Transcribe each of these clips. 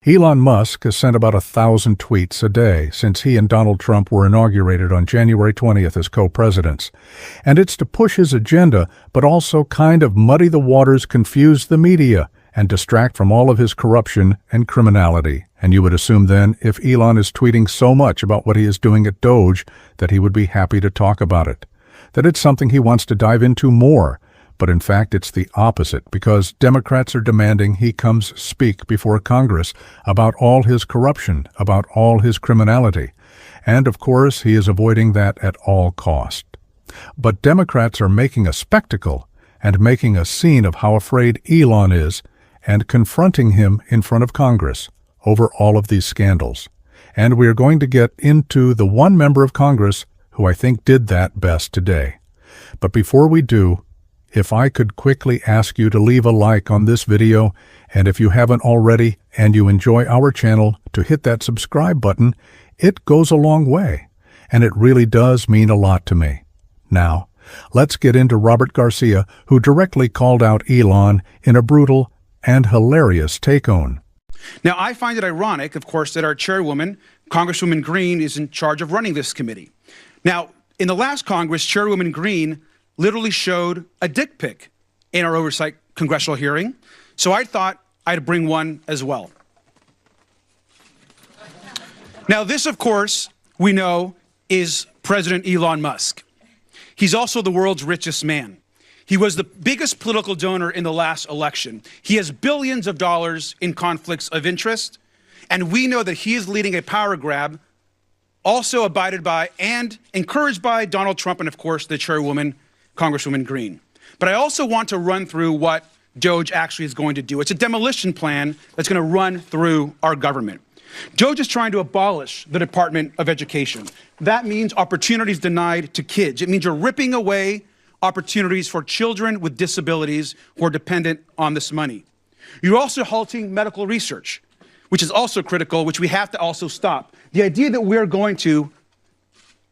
Elon Musk has sent about 1,000 tweets a day since he and Donald Trump were inaugurated on January 20th as co-presidents. And it's to push his agenda, but also kind of muddy the waters, confuse the media, and distract from all of his corruption and criminality. And you would assume then, if Elon is tweeting so much about what he is doing at Doge, that he would be happy to talk about it, that it's something he wants to dive into more. But in fact, it's the opposite, because Democrats are demanding he comes speak before Congress about all his corruption, about all his criminality. And of course, he is avoiding that at all cost. But Democrats are making a spectacle and making a scene of how afraid Elon is and confronting him in front of Congress over all of these scandals. And we are going to get into the one member of Congress who I think did that best today. But before we do, if I could quickly ask you to leave a like on this video, and if you haven't already and you enjoy our channel, to hit that subscribe button. It goes a long way, and it really does mean a lot to me. Now, let's get into Robert Garcia, who directly called out Elon in a brutal and hilarious take-on. Now, I find it ironic, of course, that our chairwoman, Congresswoman Green, is in charge of running this committee. Now, in the last Congress, Chairwoman Green literally showed a dick pic in our oversight congressional hearing, so I thought I'd bring one as well. Now, this, of course, we know is President Elon Musk. He's also the world's richest man. He was the biggest political donor in the last election. He has billions of dollars in conflicts of interest, and we know that he is leading a power grab, also abided by and encouraged by Donald Trump and, of course, the chairwoman, Congresswoman Green. But I also want to run through what Doge actually is going to do. It's a demolition plan that's going to run through our government. Doge is trying to abolish the Department of Education. That means opportunities denied to kids. It means you're ripping away opportunities for children with disabilities who are dependent on this money. You're also halting medical research, which is also critical, which we have to also stop. The idea that we're going to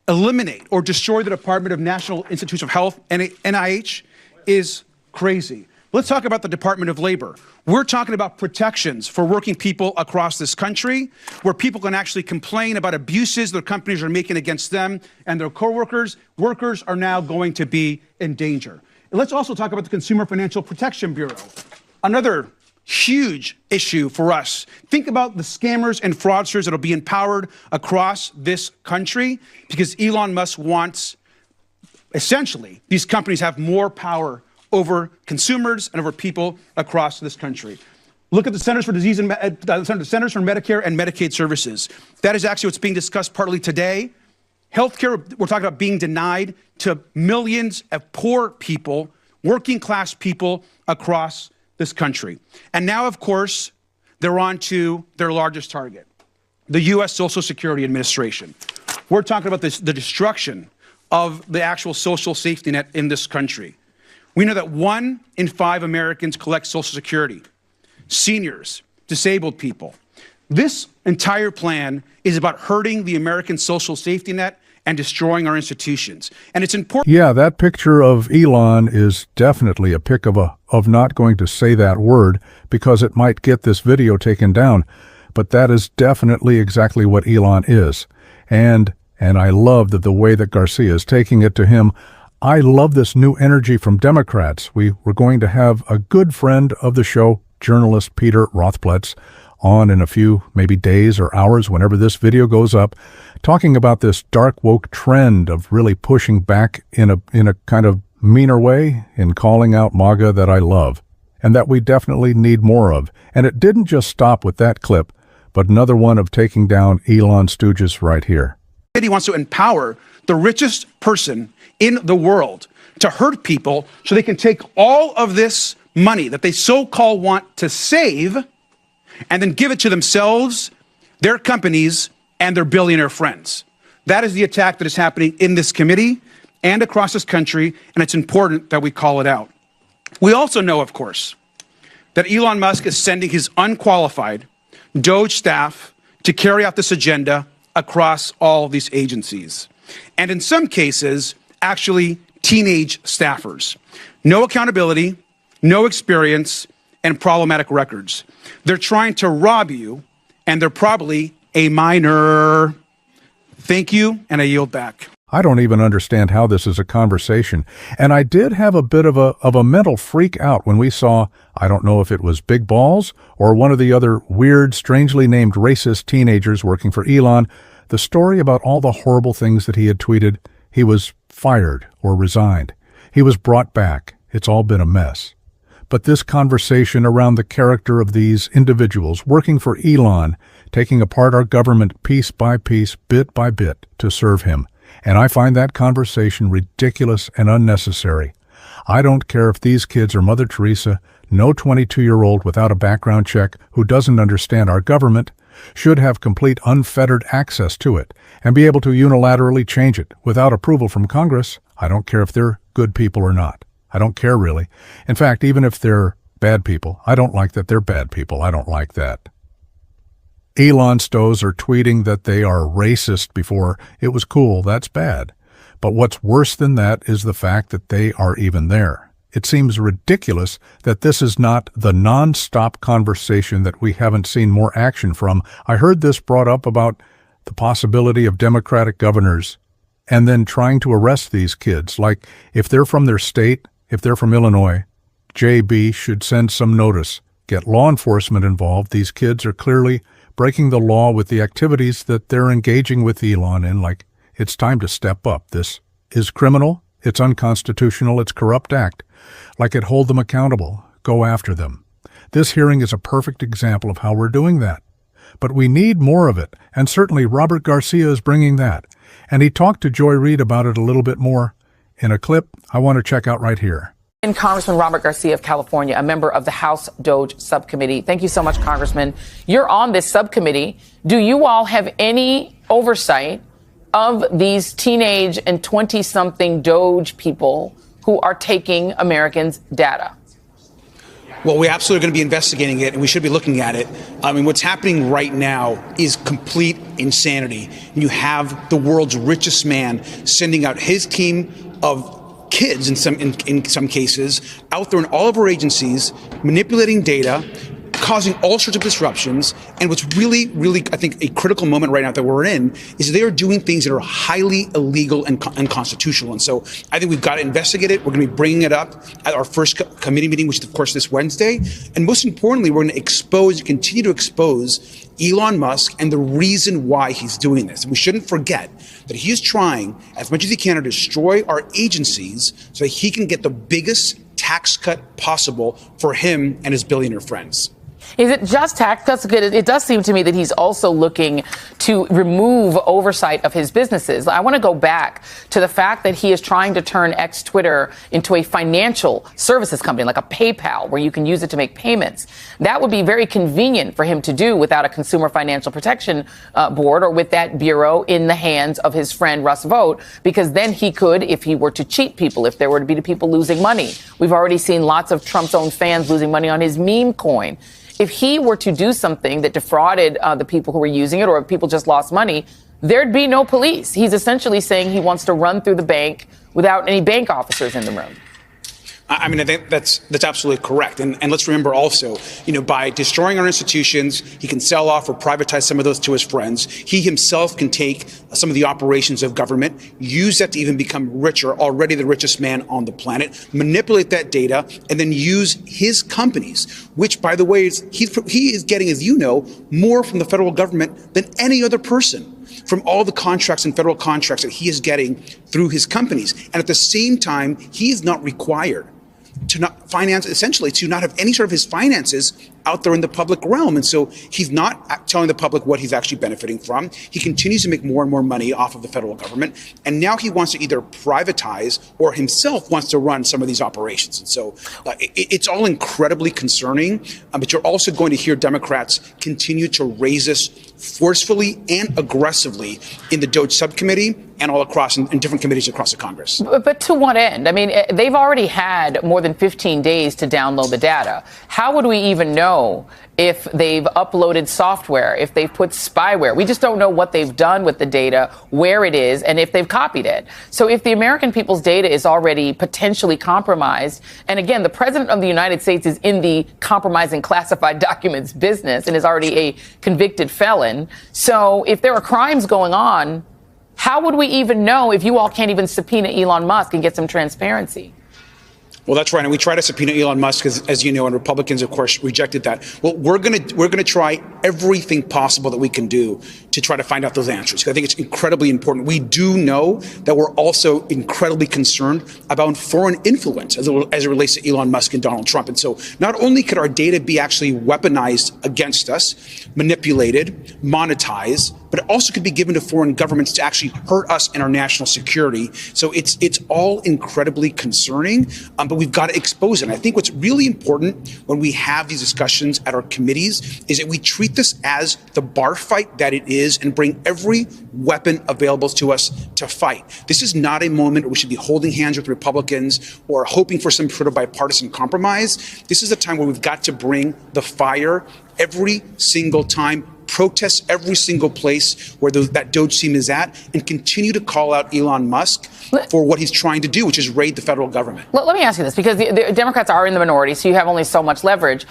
eliminate or destroy the Department of National Institutes of Health, NIH, is crazy. Let's talk about the Department of Labor. We're talking about protections for working people across this country, where people can actually complain about abuses their companies are making against them and their coworkers. Workers are now going to be in danger. And let's also talk about the Consumer Financial Protection Bureau, another huge issue for us. Think about the scammers and fraudsters that will be empowered across this country, because Elon Musk wants, essentially, these companies have more power over consumers and over people across this country. Look at the Centers for Disease and Centers for Medicare and Medicaid Services. That is actually what's being discussed partly today. Healthcare, we're talking about being denied to millions of poor people, working class people across this country. And now, of course, they're on to their largest target, the U.S. Social Security Administration. We're talking about the destruction of the actual social safety net in this country. We know that 1 in 5 Americans collect Social Security, seniors, disabled people. This entire plan is about hurting the American social safety net and destroying our institutions. And it's important. Yeah, that picture of Elon is definitely a pic of not going to say that word, because it might get this video taken down. But that is definitely exactly what Elon is. And I love the way that Garcia is taking it to him. I love this new energy from Democrats. We're going to have a good friend of the show, journalist Peter Rothpletz, on in a few, maybe days or hours, whenever this video goes up, talking about this dark woke trend of really pushing back in a kind of meaner way, in calling out MAGA, that I love, and that we definitely need more of. And it didn't just stop with that clip, but another one of taking down Elon stooges right here. He wants to empower the richest person in the world to hurt people so they can take all of this money that they so-called want to save and then give it to themselves, their companies, and their billionaire friends. That is the attack that is happening in this committee and across this country, and it's important that we call it out. We also know, of course, that Elon Musk is sending his unqualified Doge staff to carry out this agenda across all these agencies. And in some cases, actually teenage staffers. No accountability, no experience, and problematic records. They're trying to rob you and they're probably a minor. Thank you, and I yield back. I don't even understand how this is a conversation, and I did have a bit of a mental freak out when we saw, I don't know if it was Big Balls or one of the other weird, strangely named racist teenagers working for Elon, the story about all the horrible things that he had tweeted. He was fired or resigned. He was brought back. It's all been a mess. But this conversation around the character of these individuals working for Elon, taking apart our government piece by piece, bit by bit, to serve him. And I find that conversation ridiculous and unnecessary. I don't care if these kids are Mother Teresa. No 22-year-old without a background check who doesn't understand our government should have complete unfettered access to it and be able to unilaterally change it without approval from Congress. I don't care if they're good people or not. I don't care really. In fact, even if they're bad people, I don't like that they're bad people. I don't like that. Elon stos are tweeting that they are racist before it was cool. That's bad. But what's worse than that is the fact that they are even there. It seems ridiculous that this is not the non-stop conversation that we haven't seen more action from. I heard this brought up about the possibility of Democratic governors and then trying to arrest these kids. Like, if they're from their state, if they're from Illinois, JB should send some notice. Get law enforcement involved. These kids are clearly breaking the law with the activities that they're engaging with Elon in. Like, it's time to step up. This is criminal. It's unconstitutional. It's corrupt act. Like it, hold them accountable. Go after them. This hearing is a perfect example of how we're doing that. But we need more of it, and certainly Robert Garcia is bringing that. And he talked to Joy Reid about it a little bit more in a clip I want to check out right here. And Congressman Robert Garcia of California, a member of the House DOJ subcommittee. Thank you so much, Congressman. You're on this subcommittee. Do you all have any oversight of these teenage and 20-something DOJ people who are taking Americans' data? Well, we're absolutely going to be investigating it, and we should be looking at it. I mean, what's happening right now is complete insanity. You have the world's richest man sending out his team of kids in some cases out there in all of our agencies, manipulating data, causing all sorts of disruptions. And what's really, really, I think, a critical moment right now that we're in is they are doing things that are highly illegal and unconstitutional. And so I think we've got to investigate it. We're going to be bringing it up at our first committee meeting, which is, of course, this Wednesday. And most importantly, we're going to continue to expose Elon Musk and the reason why he's doing this. And we shouldn't forget that he is trying as much as he can to destroy our agencies so that he can get the biggest tax cut possible for him and his billionaire friends. Is it just tax cuts? It does seem to me that he's also looking to remove oversight of his businesses. I want to go back to the fact that he is trying to turn Twitter into a financial services company, like a PayPal, where you can use it to make payments. That would be very convenient for him to do without a Consumer Financial Protection Board or with that bureau in the hands of his friend Russ Vought, because then he could, if he were to cheat people, if there were to be people losing money. We've already seen lots of Trump's own fans losing money on his meme coin. If he were to do something that defrauded the people who were using it, or if people just lost money, there'd be no police. He's essentially saying he wants to run through the bank without any bank officers in the room. I mean, I think that's absolutely correct. And let's remember also, by destroying our institutions, he can sell off or privatize some of those to his friends. He himself can take some of the operations of government, use that to even become richer, already the richest man on the planet, manipulate that data, and then use his companies, which, by the way, he is getting, as you know, more from the federal government than any other person, from all the contracts and federal contracts that he is getting through his companies. And at the same time, he is not required to not finance, essentially to not have any sort of his finances out there in the public realm. And so he's not telling the public what he's actually benefiting from. He continues to make more and more money off of the federal government. And now he wants to either privatize or himself wants to run some of these operations. And so it's all incredibly concerning. But you're also going to hear Democrats continue to raise this forcefully and aggressively in the DOJ subcommittee. and all across in different committees across the Congress. But to what end? I mean, they've already had more than 15 days to download the data. How would we even know if they've uploaded software, if they've put spyware? We just don't know what they've done with the data, where it is, and if they've copied it. So if the American people's data is already potentially compromised, and again, the president of the United States is in the compromising classified documents business and is already a convicted felon. So if there are crimes going on, how would we even know if you all can't even subpoena Elon Musk and get some transparency? Well, that's right. And we tried to subpoena Elon Musk, as you know, and Republicans, of course, rejected that. Well, we're going to try everything possible that we can do to try to find out those answers. I think it's incredibly important. We do know that we're also incredibly concerned about foreign influence as it relates to Elon Musk and Donald Trump. And so not only could our data be actually weaponized against us, manipulated, monetized, but it also could be given to foreign governments to actually hurt us and our national security. So it's all incredibly concerning, but we've got to expose it. And I think what's really important when we have these discussions at our committees is that we treat this as the bar fight that it is and bring every weapon available to us to fight. This is not a moment where we should be holding hands with Republicans or hoping for some sort of bipartisan compromise. This is a time where we've got to bring the fire every single time, protest every single place where that Doge team is at, and continue to call out Elon Musk for what he's trying to do, which is raid the federal government. Let me ask you this, because the Democrats are in the minority, so you have only so much leverage.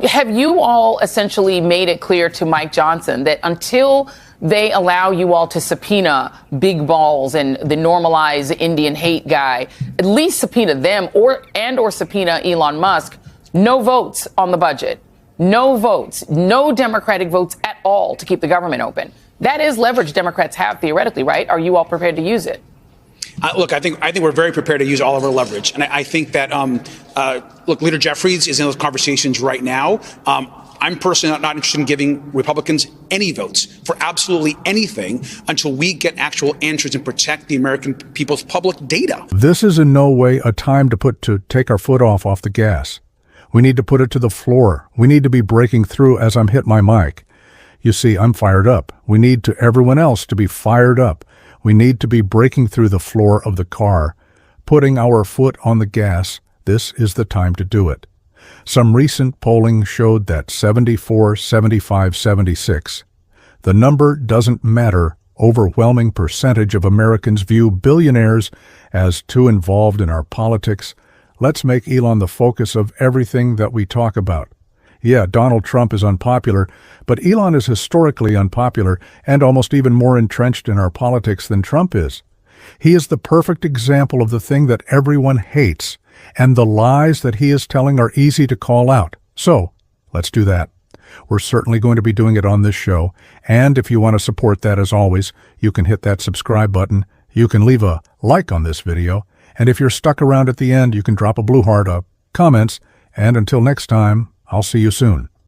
Have you all essentially made it clear to Mike Johnson that until they allow you all to subpoena big balls and the normalized Indian hate guy, at least subpoena them or subpoena Elon Musk, no votes on the budget? No votes, no Democratic votes at all to keep the government open. That is leverage Democrats have theoretically, right? Are you all prepared to use it? Look, I think we're very prepared to use all of our leverage. And I think that, look, Leader Jeffries is in those conversations right now. I'm personally not interested in giving Republicans any votes for absolutely anything until we get actual answers and protect the American people's public data. This is in no way a time to take our foot off the gas. We need to put it to the floor. We need to be breaking through as I'm hit my mic. You see, I'm fired up. We need to everyone else to be fired up. We need to be breaking through the floor of the car, putting our foot on the gas. This is the time to do it. Some recent polling showed that 74, 75, 76. The number doesn't matter. Overwhelming percentage of Americans view billionaires as too involved in our politics. Let's make Elon the focus of everything that we talk about. Yeah, Donald Trump is unpopular, but Elon is historically unpopular and almost even more entrenched in our politics than Trump is. He is the perfect example of the thing that everyone hates, and the lies that he is telling are easy to call out. So, let's do that. We're certainly going to be doing it on this show, and if you want to support that, as always, you can hit that subscribe button, you can leave a like on this video, and if you're stuck around at the end, you can drop a blue heart up, comments, and until next time, I'll see you soon.